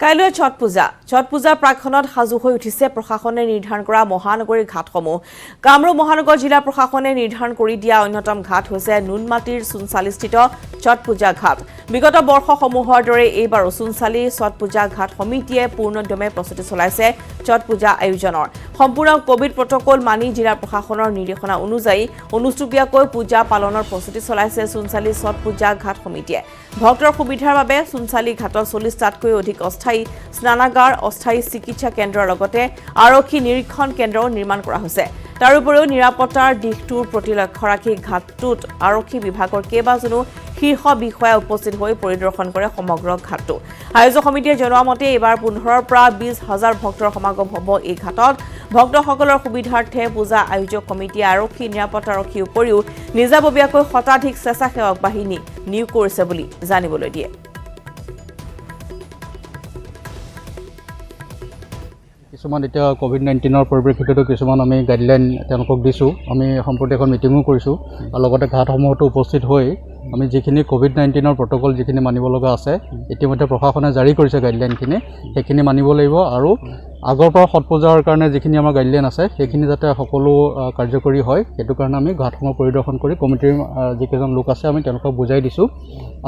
কাইলৈ ছট পূজাৰ প্ৰাকখনত সাজু হৈ উঠিছে প্ৰশাসনে নিৰ্ধাৰণ কৰা মহানগৰীৰ ঘাটসমূহ। কামৰূপ মহানগৰ জিলা প্ৰশাসনে নিৰ্ধাৰণ কৰি দিয়া অন্যতম ঘাট হৈছে নুনমাটিৰ চুনচালিস্থিত ছট পূজা ঘাট। বিগত বৰ্ষসমূহৰ দৰে এইবাৰো চুনচালি ছট পূজা ঘাট সমিতিয়ে পূৰ্ণোদ্যমে প্ৰস্তুতি চলাইছে ছট পূজা আয়োজনৰ। সম্পূৰ্ণ কোভিড প্ৰটকল মানি জিলা প্ৰশাসনৰ নিৰ্দেশনা অনুযায়ী অনুষ্টুপীয়াকৈ পূজা পালনৰ প্ৰস্তুতি চলাইছে চুনচালি ছট পূজা ঘাট সমিতিয়ে। ভক্তৰ সুবিধাৰ বাবে চুনচালি ঘাটত ৪০টাতকৈ অধিক অস্থায়ী স্নানাগাৰ, অস্থায়ী চিকিৎসা কেন্দ্ৰৰ লগতে আৰক্ষী নিৰীক্ষণ কেন্দ্ৰও নিৰ্মাণ কৰা হৈছে। তাৰ উপৰিও নিৰাপত্তাৰ দিশটোৰ প্ৰতি লক্ষ্য ৰাখি ঘাটটোত আৰক্ষী বিভাগৰ কেইবাজনো শীৰ্ষ বিষয়া উপস্থিত হৈ পৰিদৰ্শন কৰে সমগ্ৰ ঘাটটো। আয়োজক সমিতিয়ে জনোৱা মতে এইবাৰ ১৫ৰ পৰা ২০,০০০ ভক্তৰ সমাগম হ'ব এই ঘাটত। ভক্তসকলৰ সুবিধাৰ্থে পূজা আয়োজক সমিতিয়ে আৰক্ষী নিৰাপত্তাৰক্ষীৰ উপৰিও নিজাববীয়াকৈ শতাধিক স্বেচ্ছাসেৱক বাহিনী নিয়োগ কৰিছে বুলি জানিবলৈ দিয়ে। কিছুমান এতিয়া কোভিড-19ৰ পৰিপ্ৰেক্ষিততো কিছুমান আমি গাইডলাইন তেওঁলোকক দিছোঁ। আমি সম্প্ৰতি এখন মিটিঙো কৰিছোঁ আৰু লগতে ঘাটসমূহতো উপস্থিত হৈ আমি যিখিনি কোভিড-19ৰ প্ৰটকল যিখিনি মানিব লগা আছে ইতিমধ্যে প্ৰশাসনে জাৰি কৰিছে গাইডলাইনখিনি, সেইখিনি মানিব লাগিব আৰু আগৰ পৰা ছট পূজাৰ কাৰণে যিখিনি আমাৰ গাইডলাইন আছে সেইখিনি যাতে সকলো কাৰ্যকৰী হয় সেইটো কাৰণে আমি ঘাটসমূহ পৰিদৰ্শন কৰি কমিটিৰ যিকেইজন লোক আছে আমি তেওঁলোকক বুজাই দিছোঁ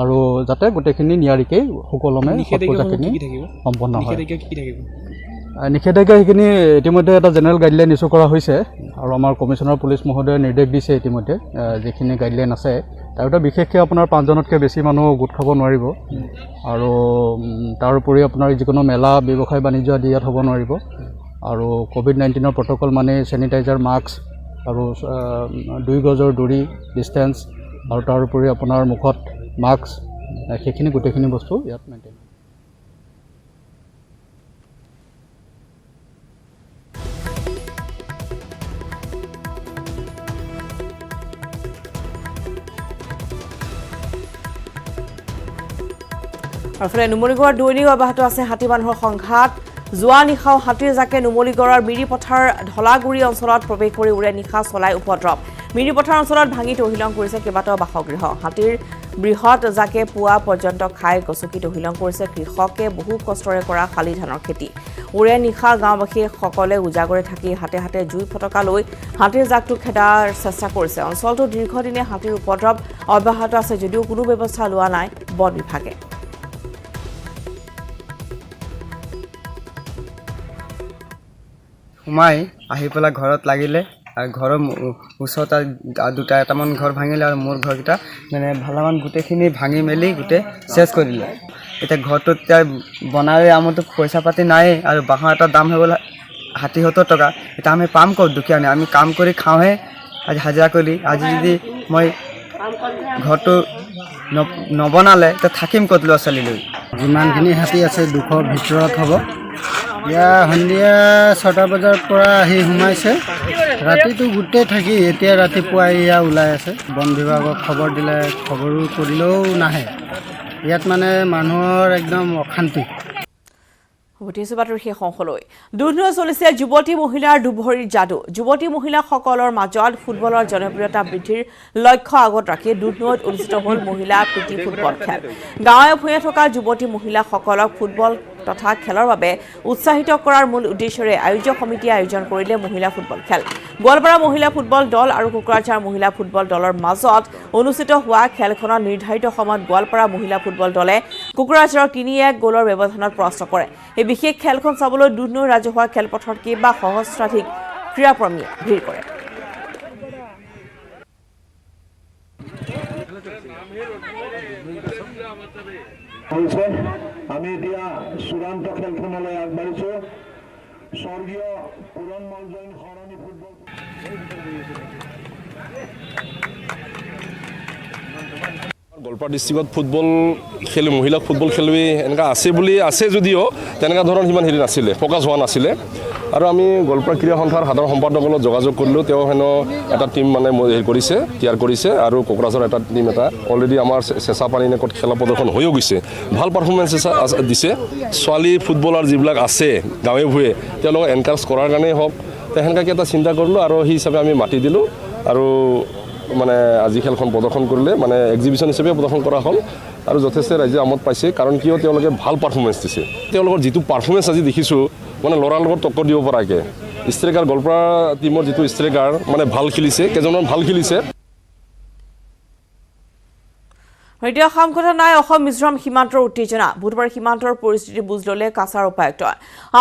আৰু যাতে গোটেইখিনি নিয়াৰিকৈ সুকলমে ছট পূজাখিনি সম্পন্ন হয়। নিষেধাজ্ঞা সেইখিনি ইতিমধ্যে এটা জেনেৰেল গাইডলাইন ইছ্যু কৰা হৈছে আৰু আমাৰ কমিশ্যনাৰ পুলিচ মহোদয়ে নিৰ্দেশ দিছে ইতিমধ্যে যিখিনি গাইডলাইন আছে তাৰ ভিতৰত বিশেষকৈ আপোনাৰ ৫জনতকৈ বেছি মানুহ গোট খাব নোৱাৰিব আৰু তাৰ উপৰি আপোনাৰ যিকোনো মেলা ব্যৱসায় বাণিজ্য আদি ইয়াত হ'ব নোৱাৰিব আৰু কোভিড-19ৰ প্ৰটকল মানে চেনিটাইজাৰ, মাস্ক আৰু ২ গজৰ দূৰী ডিষ্টেঞ্চ আৰু তাৰ উপৰি আপোনাৰ মুখত মাস্ক সেইখিনি গোটেইখিনি বস্তু ইয়াত মেইনটেইন। আৰু নুমলীগড়ৰ দৈনিক অব্যাহত আছে হাতী মানুহৰ সংঘাত। যোৱা নিশাও হাতীৰ জাকে নুমলীগড়ৰ মিৰিপথাৰ ঢলাগুৰি অঞ্চলত প্ৰৱেশ কৰি উৰে নিশা চলাই উপদ্ৰৱ। মিৰিপথাৰ অঞ্চলত ভাঙি তহিলং কৰিছে কেইবাটাও বাসগৃহ। হাতীৰ বৃহৎ জাকে পুৱা পৰ্যন্ত খাই গচকি তহিলং কৰিছে কৃষকে বহু কষ্টৰে কৰা শালি ধানৰ খেতি। উৰে নিশা গাঁওবাসীসকলে উজাগৰে থাকি হাতে হাতে জুই ফটকা লৈ হাতীৰ জাকটো খেদাৰ চেষ্টা কৰিছে। অঞ্চলটো দীৰ্ঘদিনে হাতীৰ উপদ্ৰৱ অব্যাহত আছে যদিও কোনো ব্যৱস্থা লোৱা নাই বন বিভাগে। সোমাই আহি পেলাই ঘৰত লাগিলে আৰু ঘৰৰ ওচৰত এটামান ঘৰ ভাঙিলে আৰু মোৰ ঘৰকেইটা মানে ভালেমান গোটেইখিনি ভাঙি মেলি গোটেই চেছ কৰিলে। এতিয়া ঘৰটোত এতিয়া বনালে আমাৰতো পইচা পাতি নাই আৰু বাঁহৰ এটা দাম হৈ গ'ল ৬০-৭০ টকা। এতিয়া আমি পাম ক'ত? দুখীয়া নাই, আমি কাম কৰি খাওঁহে আজি হাজিৰা কৰি। আজি যদি মই ঘৰটো নবনালে এতিয়া থাকিম ক'ত ল'ৰা ছোৱালী লৈ? যিমানখিনি হাতী আছে ২০০ ভিতৰত হ'ব। এতিয়া সন্ধিয়া ৬টা বজাৰ পৰা আহি সোমাইছে, ৰাতিটো গোটেই থাকি এতিয়া ৰাতিপুৱা এয়া ওলাই আছে। বন বিভাগক খবৰ দিলে, খবৰো কৰিলেও নাহে। ইয়াত মানে মানুহৰ একদম অশান্তি। উঠিছো বাতৰি শেষ অংশলৈ। দুধনৈ চলিছে যুৱতী মহিলাৰ দুভৰিৰ যাদু। যুৱতী মহিলাসকলৰ মাজত ফুটবলৰ জনপ্ৰিয়তা বৃদ্ধিৰ লক্ষ্য আগত ৰাখি দুধনৈত অনুষ্ঠিত হ'ল মহিলা প্ৰীতি ফুটবল খেল। গাঁৱে ভূঞে থকা যুৱতী মহিলাসকলক ফুটবল তথা খেলৰ বাবে উৎসাহিত কৰাৰ মূল উদ্দেশ্যৰে আয়োজক সমিতিয়ে আয়োজন কৰিলে মহিলা ফুটবল খেল। গোৱালপাৰা মহিলা ফুটবল দল আৰু কোকৰাঝাৰ মহিলা ফুটবল দলৰ মাজত অনুষ্ঠিত হোৱা খেলখনত নিৰ্ধাৰিত সময়ত গোৱালপাৰা মহিলা ফুটবল দলে কোকৰাঝাৰক ৩-১ গ'লৰ ব্যৱধানত পৰাস্ত কৰে। এই বিশেষ খেলখন চাবলৈ দুধনৈ ৰাজহুৱা খেলপথাৰত কেইবা সহস্ৰাধিক ক্ৰীড়াপ্ৰেমীয়ে ভিৰ কৰে। আমি এতিয়া চূড়ান্ত খেলখনলৈ আগবাঢ়িছো। স্বৰ্গীয় পুৰণমল জৈন সৰণি ফুটবল গোৱালপাৰা ডিষ্ট্ৰিক্টত ফুটবল খেলুৱৈ, মহিলা ফুটবল খেলুৱৈ এনেকুৱা আছে যদিও তেনেকুৱা ধৰণৰ সিমান হেৰি নাছিলে, ফ'কাছ হোৱা নাছিলে। আৰু আমি গোৱালপাৰা ক্ৰীড়া সন্থাৰ সাধাৰণ সম্পাদকৰ লগত যোগাযোগ কৰিলোঁ। তেওঁ হেনো এটা টীম মানে হেৰি কৰিছে, তৈয়াৰ কৰিছে আৰু কোকৰাঝাৰৰ এটা টীম এটা অলৰেডি আমাৰ চেঁচাপানী নেকত খেলা প্ৰদৰ্শন হৈও গৈছে। ভাল পাৰফৰ্মেঞ্চ দিছে। ছোৱালী ফুটবলাৰ যিবিলাক আছে গাঁৱে ভূঞে তেওঁলোকক এনকাৰেজ কৰাৰ কাৰণেই হওক, তেনেকুৱাকৈ এটা চিন্তা কৰিলোঁ আৰু সেই হিচাপে আমি মাতি দিলোঁ আৰু মানে আজি খেলখন প্ৰদৰ্শন কৰিলে মানে এক্সিবিশ্যন হিচাপে প্ৰদৰ্শন কৰা হ'ল আৰু যথেষ্ট ৰাইজে আমোদ পাইছে কাৰণ কিয় তেওঁলোকে ভাল পাৰফৰ্মেঞ্চ দিছে তেওঁলোকৰ যিটো পাৰফৰ্মেঞ্চ আজি দেখিছোঁ মানে ল'ৰাৰ লগত টক্কৰ দিব পৰাকৈ ষ্ট্ৰাইকাৰ গোৱালপাৰা টীমৰ যিটো ষ্ট্ৰাইকাৰ মানে ভাল খেলিছে কেইজনমান ভাল খেলিছে এতিয়া সামকথা নাই অসম মিজোৰাম সীমান্তৰ উত্তেজনা বুধবাৰে সীমান্তৰ পৰিস্থিতি বুজ ল'লে কাছাৰ উপায়ুক্ত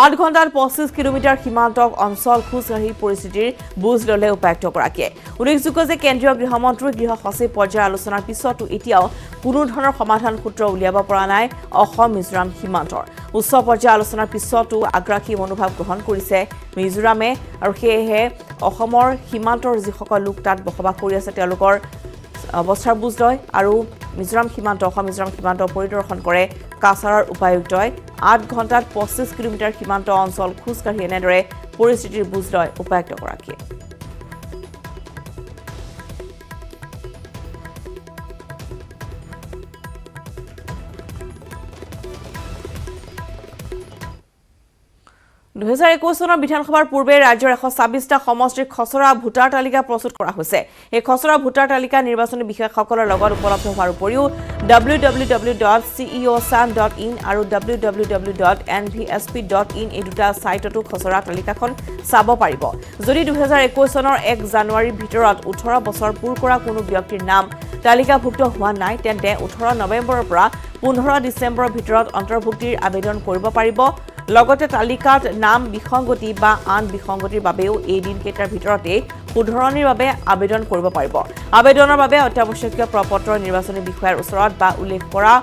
8 ঘণ্টাত 25 কিলোমিটাৰ সীমান্তক অঞ্চল খোজকাঢ়ি পৰিস্থিতিৰ বুজ ল'লে উপায়ুক্তগৰাকীয়ে উল্লেখযোগ্য যে কেন্দ্ৰীয় গৃহমন্ত্ৰী গৃহ সচিব পৰ্যায়ৰ আলোচনাৰ পিছতো এতিয়াও কোনো ধৰণৰ সমাধান সূত্ৰ উলিয়াব পৰা নাই অসম মিজোৰাম সীমান্তৰ উচ্চ পৰ্যায়ৰ আলোচনাৰ পিছতো আগ্ৰাসী মনোভাৱ গ্ৰহণ কৰিছে মিজোৰামে আৰু সেয়েহে অসমৰ সীমান্তৰ যিসকল লোক তাত বসবাস কৰি আছে তেওঁলোকৰ অৱস্থাৰ বুজ লয় আৰু মিজোৰাম সীমান্ত অসম মিজোৰাম সীমান্ত পৰিদৰ্শন কৰে কাছাৰৰ উপায়ুক্তই 8 ঘণ্টাত 25 কিলোমিটাৰ সীমান্ত অঞ্চল খোজকাঢ়ি এনেদৰে পৰিস্থিতিৰ বুজ লয় উপায়ুক্তগৰাকীয়ে 2021 চনৰ বিধানসভাৰ পূৰ্বে ৰাজ্যৰ 126টা সমষ্টিৰ খচৰা ভোটাৰ তালিকা প্ৰস্তুত কৰা হৈছে এই খচৰা ভোটাৰ তালিকা নিৰ্বাচনী বিষয়াসকলৰ লগত উপলব্ধ হোৱাৰ উপৰিও www.ceosan.in আৰু www.nvsp.in এই দুটা সাইটতো খচৰা তালিকাখন চাব পাৰিব যদি 2021 চনৰ 1 জানুৱাৰীৰ ভিতৰত 18 বছৰ পূৰ কৰা কোনো ব্যক্তিৰ নাম তালিকাভুক্ত হোৱা নাই তেন্তে 18 নৱেম্বৰৰ পৰা 15 ডিচেম্বৰৰ ভিতৰত অন্তৰ্ভুক্তিৰ আবেদন কৰিব পাৰিব লগতে তালিকাত নাম বিসংগতি বা আন বিসংগতিৰ বাবেও এই দিনকেইটাৰ ভিতৰতে শুধৰণিৰ বাবে আবেদন কৰিব পাৰিব আবেদনৰ বাবে অত্যাৱশ্যকীয় প্ৰপত্ৰ নিৰ্বাচনী বিষয়াৰ ওচৰত বা উল্লেখ কৰা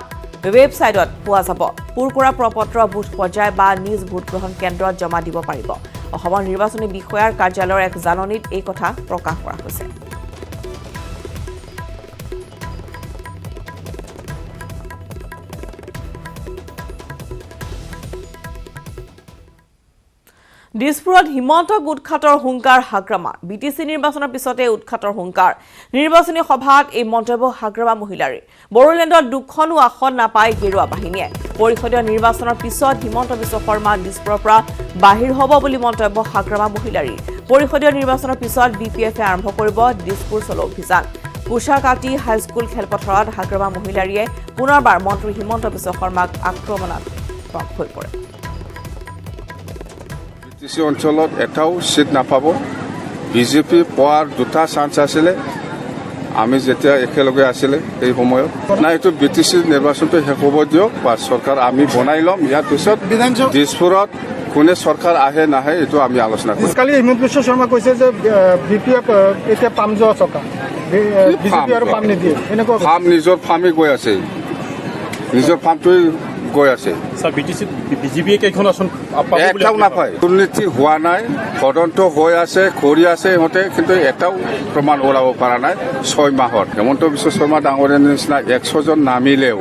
ৱেবছাইটত পোৱা যাব পূৰ কৰা প্ৰপত্ৰ বুথ পৰ্যায় বা নিজ ভোট গ্ৰহণ কেন্দ্ৰত জমা দিব পাৰিব অসমৰ নিৰ্বাচনী বিষয়াৰ কাৰ্যালয়ৰ এক জাননীত এই কথা প্ৰকাশ কৰা হৈছে দিছপুৰত হিমন্ত উৎখাতৰ হুংকাৰ হাগ্ৰামা বিটিসি নিৰ্বাচনৰ পিছতে উৎখাতৰ হুংকাৰ নিৰ্বাচনী সভাত এই মন্তব্য হাগ্ৰামা মহিলাৰে বড়োলেণ্ডত দুখনো আসন নাপায় গেৰুৱা বাহিনীয়ে পৰিষদীয় নিৰ্বাচনৰ পিছত হিমন্ত বিশ্ব শৰ্মা দিছপুৰৰ পৰা বাহিৰ হ'ব বুলি মন্তব্য হাগ্ৰামা মহিলাৰে পৰিষদীয় নিৰ্বাচনৰ পিছত বিপিএফে আৰম্ভ কৰিব দিছপুৰ চলো অভিযান কুশাকাটি হাইস্কুল খেলপথাৰত হাগ্ৰামা মহিলাৰে পুনৰবাৰ মন্ত্ৰী হিমন্ত বিশ্ব শৰ্মাক আক্ৰমণাত্মক হৈ পৰে বিটিসি অঞ্চলত এটাও সিট নাপাব বিজেপি পোৱাৰ দুটা চান্স আছিলে আমি যেতিয়া একেলগে আছিলে এই সময়ত না এইটো বিটিসি নিৰ্বাচনটো শেষ হ'ব দিয়ক বা চৰকাৰ আমি বনাই ল'ম ইয়াৰ পিছত দিছপুৰত কোনে চৰকাৰ আহে নাহে এইটো আমি আলোচনা কৰিম কালি হিমন্ত বিশ্ব শৰ্মা কৈছে যে বিপিএফ এতিয়া পাম যোৱা চৰকাৰ বিজেপি আৰু পাম নিদিয়ে এনেকুৱা ফাৰ্ম নিজৰ ফাৰ্মে গৈ আছে নিজৰ ফাৰ্মটোৱে গৈ আছে বিজেপিয়ে কেইখন আসন এটাও নাপায় দুৰ্নীতি হোৱা নাই তদন্ত হৈ আছে কৰি আছে ইহঁতে কিন্তু এটাও প্ৰমাণ ওলাব পৰা নাই 6 মাহত হিমন্ত বিশ্ব শৰ্মা ডাঙৰীয়াৰ নিচিনা 100 জন নামিলেও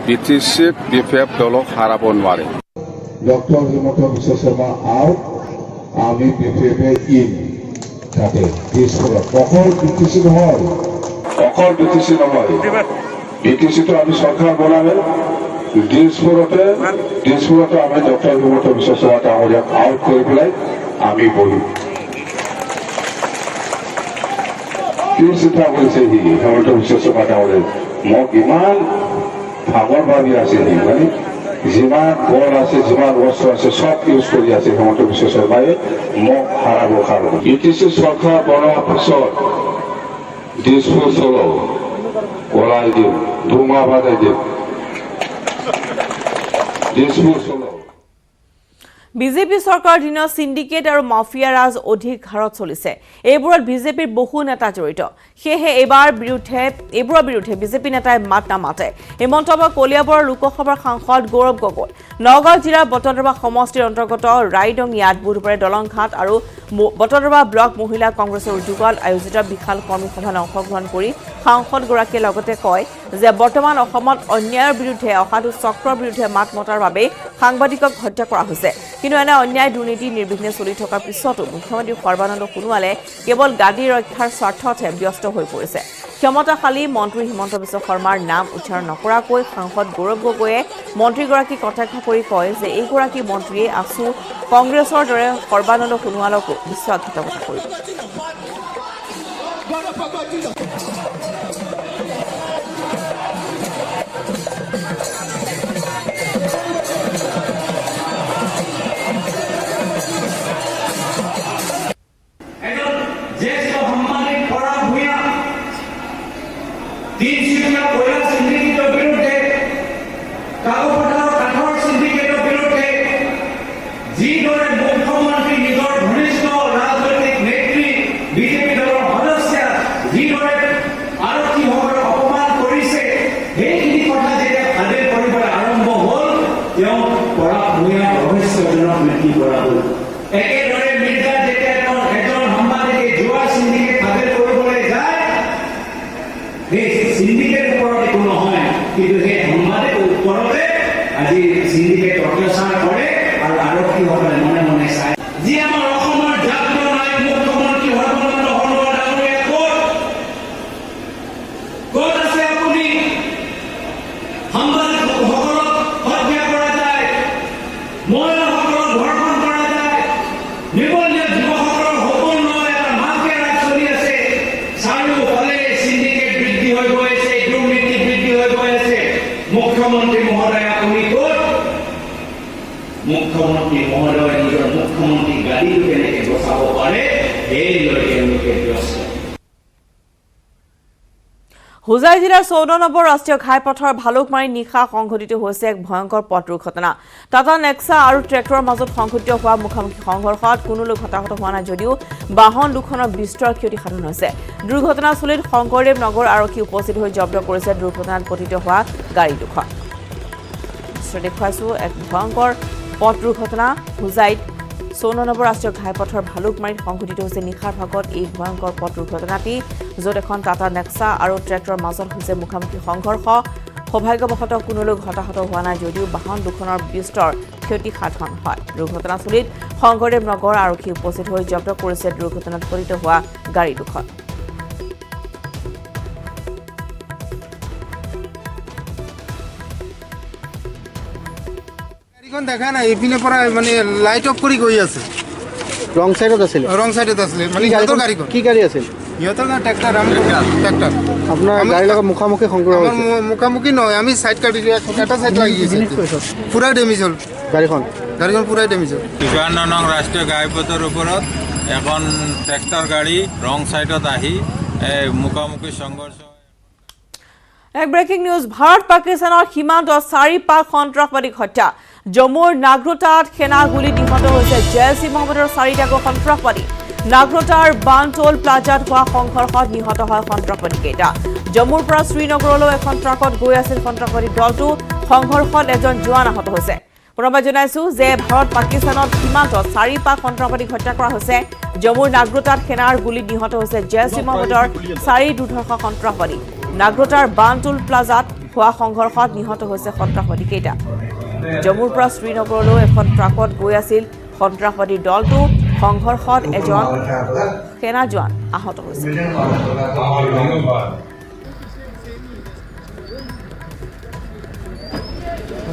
বিটিসিত বিপিএফ দলক হাৰাব নোৱাৰে ডক্টৰ হিমন্ত বিশ্ব শৰ্মা আউট আমি বিপিএফে ইন তাতে দিছপুৰত অকল বিটিসি নহয় বিটিসিটো আমি চৰকাৰ বনালে দিছপুৰতে আমি ডক্টৰ হিমন্ত বিশ্ব শৰ্মা ডাঙৰীয়াক আউট কৰি পেলাই আমি বহিম কি চিন্তা কৰিছে সি হিমন্ত বিশ্ব শৰ্মা ডাঙৰীয়াই মোক ইমান ভাগৰ ভাবি আছে সি মানে যিমান বল আছে যিমান বস্তু আছে সব ইউজ কৰি আছে হিমন্ত বিশ্ব শৰ্মাই মোক হাৰাব কাৰণে বিটিসি চৰকাৰ বনোৱাৰ পিছত দিছপুৰ চলো ওলাই দিম 2 মাহ বাদে দিম বিজেপি চৰকাৰৰ দিনত সিন্ডিকেট আৰু মাফিয়া ৰাজ অধিক হাৰত চলিছে এইবোৰত বিজেপিৰ বহু নেতা জড়িত সেয়ে এইবোৰৰ বিৰুদ্ধে বিজেপি নেতাই মাত নামাতে এই মন্তব্য কলিয়াবৰৰ লোকসভাৰ সাংসদ গৌৰৱ গগৈ নগাঁও জিলাৰ বটদ্ৰৱা সমষ্টিৰ অন্তৰ্গত ৰাইডঙিয়াত বুধবাৰে দলংঘাট আৰু বটদ্ৰৱা ব্লক মহিলা কংগ্ৰেছৰ উদ্যোগত আয়োজিত বিশাল কৰ্মী সভাত অংশগ্ৰহণ কৰি সাংসদগৰাকীয়ে লগতে কয় যে বৰ্তমান অসমত অন্যায়ৰ বিৰুদ্ধে অসাধু চক্ৰৰ বিৰুদ্ধে মাত মতাৰ বাবে সাংবাদিকক হত্যা কৰা হৈছে কিন্তু এনে অন্যায় দুৰ্নীতি নিৰ্বিঘ্নে চলি থকাৰ পিছতো মুখ্যমন্ত্ৰী সৰ্বানন্দ সোণোৱালে কেৱল গাদী ৰক্ষাৰ স্বাৰ্থতহে ব্যস্ত হৈ পৰিছে ক্ষমতাশালী মন্ত্ৰী হিমন্ত বিশ্ব শৰ্মাৰ নাম উচ্চাৰণ নকৰাকৈ সাংসদ গৌৰৱ গগৈয়ে মন্ত্ৰীগৰাকীক কটাক্ষ কৰি কয় যে এইগৰাকী মন্ত্ৰীয়ে আছু কংগ্ৰেছৰ দৰে সৰ্বানন্দ সোণোৱালকো বিশ্বাসঘাতকতা কৰিব হোজাই জিলাৰ 14 নম্বৰ ৰাষ্ট্ৰীয় ঘাইপথৰ ভালুকমাৰী নিশা সংঘটিত হৈছে এক ভয়ংকৰ পথ দুৰ্ঘটনা। টাটা নেক্সা আৰু ট্ৰেক্টৰৰ মাজত সংঘটিত হোৱা মুখামুখি সংঘৰ্ষত কোনো লোক হতাহত হোৱা নাই যদিও বাহন দুখনৰ বিস্তৰ ক্ষতিসাধন হৈছে। দুৰ্ঘটনাস্থলীত শংকৰদেৱ নগৰ আৰক্ষী উপস্থিত হৈ জব্দ কৰিছে দুৰ্ঘটনাত পতিত হোৱা গাড়ী দুখন। দেখুৱাইছো এক ভয়ংকৰ পথ দুৰ্ঘটনা হোজাইত 14 নম্বৰ ৰাষ্ট্ৰীয় ঘাইপথৰ ভালুকমাৰীত সংঘটিত হৈছে নিশাৰ ভাগত এই ভয়ংকৰ পথ দুৰ্ঘটনাটি, য'ত এখন টাটা নেক্সা আৰু ট্ৰেক্টৰৰ মাজত হৈছে মুখামুখি সংঘৰ্ষ। সৌভাগ্যবশতঃ কোনো লোক হতাহত হোৱা নাই যদিও বাহন দুখনৰ বিস্তৰ ক্ষতিসাধন হয়। দুৰ্ঘটনাস্থলীত শংকৰদেৱ নগৰ আৰক্ষী উপস্থিত হৈ জব্দ কৰিছে দুৰ্ঘটনাত পতিত হোৱা গাড়ী দুখন। দেখা নাই এইপিনে পৰা মানে লাইট অফ কৰি গৈ আছে। ৰং চাইডত আছিলে ৰং সাইডত আছিলে মানে গাড়ীখন কি গাড়ী আছিল? ইহঁতৰ না ট্ৰেক্টৰ ট্ৰেক্টৰ আপোনাৰ গাড়ীৰ লগত মুখামুখি সংঘৰ্ষ আমাৰ মুখামুখি নহয়, আমি সাইড কাটি এটা সাইড লাগি গৈছে, পুৰা ডেমেজ হ'ল গাড়ীখন পুৰা ডেমেজ হ'ল। 54 নং ৰাষ্ট্ৰীয় ঘাইপথৰ ওপৰত এখন ট্ৰেক্টৰ গাড়ী ৰং সাইডত আহি মুখামুখি সংঘৰ্ষ। এক ব্ৰেকিং নিউজ। ভাৰত পাকিস্তানৰ সীমান্তত 4 পাক সন্ত্ৰাসবাদীক হত্যা। জম্মুৰ নাগৰোটাত সেনা গুলীত নিহত হৈছে জেইছ-ই মহম্মদৰ 4টাকৈ সন্ত্ৰাসবাদী। নাগৰোটাৰ বানটোল প্লাজাত হোৱা সংঘৰ্ষত নিহত হয় সন্ত্ৰাসবাদীকেইটা। জম্মুৰ পৰা শ্ৰীনগৰলৈ এখন ট্ৰাকত গৈ আছিল সন্ত্ৰাসবাদী দলটো। সংঘৰ্ষত এজন জোৱান আহত হৈছে। পুনৰবাৰ জনাইছো যে ভাৰত পাকিস্তানত সীমান্তত 4 পাক সন্ত্ৰাসবাদীক হত্যা কৰা হৈছে। জম্মুৰ নাগৰোটাত সেনাৰ গুলীত নিহত হৈছে জেইছ-ই মহম্মদৰ 4 দুৰ্ধৰ্ষ সন্ত্ৰাসবাদী। নাগৰোটাৰ বানটোল প্লাজাত হোৱা সংঘৰ্ষত নিহত হৈছে সন্ত্ৰাসবাদীকেইটা। জম্মুৰ পৰা শ্ৰীনগৰলৈ এখন ট্ৰাকত গৈ আছিল সন্ত্ৰাসবাদীৰ দলটো। সংঘৰ্ষত এজন সেনা জোৱান আহত হৈছে।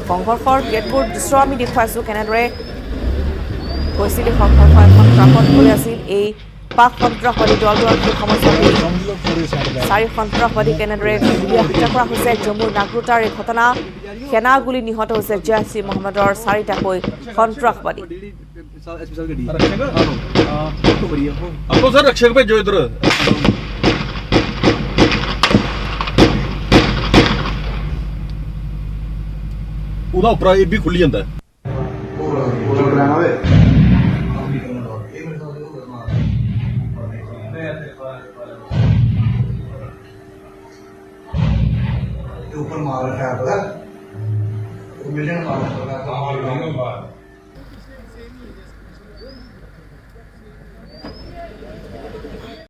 সংঘৰ্ষৰ কেতবোৰ দৃশ্য আমি দেখুৱাইছো, কেনেদৰে হৈছিল সংঘৰ্ষ। এখন ট্ৰাকত গৈ আছিল এই পাক সন্ত্ৰাসবাদী দলটো আৰু সেই সমস্যাত 4 সন্ত্ৰাসবাদী কেনেদৰে হত্যা কৰা হৈছে। জম্মুৰ নাগৰোটাৰ এই ঘটনা। সেনা গুলী নিহত হৈছে জেইছ-ই মহম্মদৰ 4টাকৈ সন্ত্ৰাসবাদী। ਉਹਦਾ ਉੱਪਰ ਇਹ ਵੀ ਖੁੱਲੀ ਜਾਂਦਾ ऊपर मार रखा है पता मिलियन मार रखा है।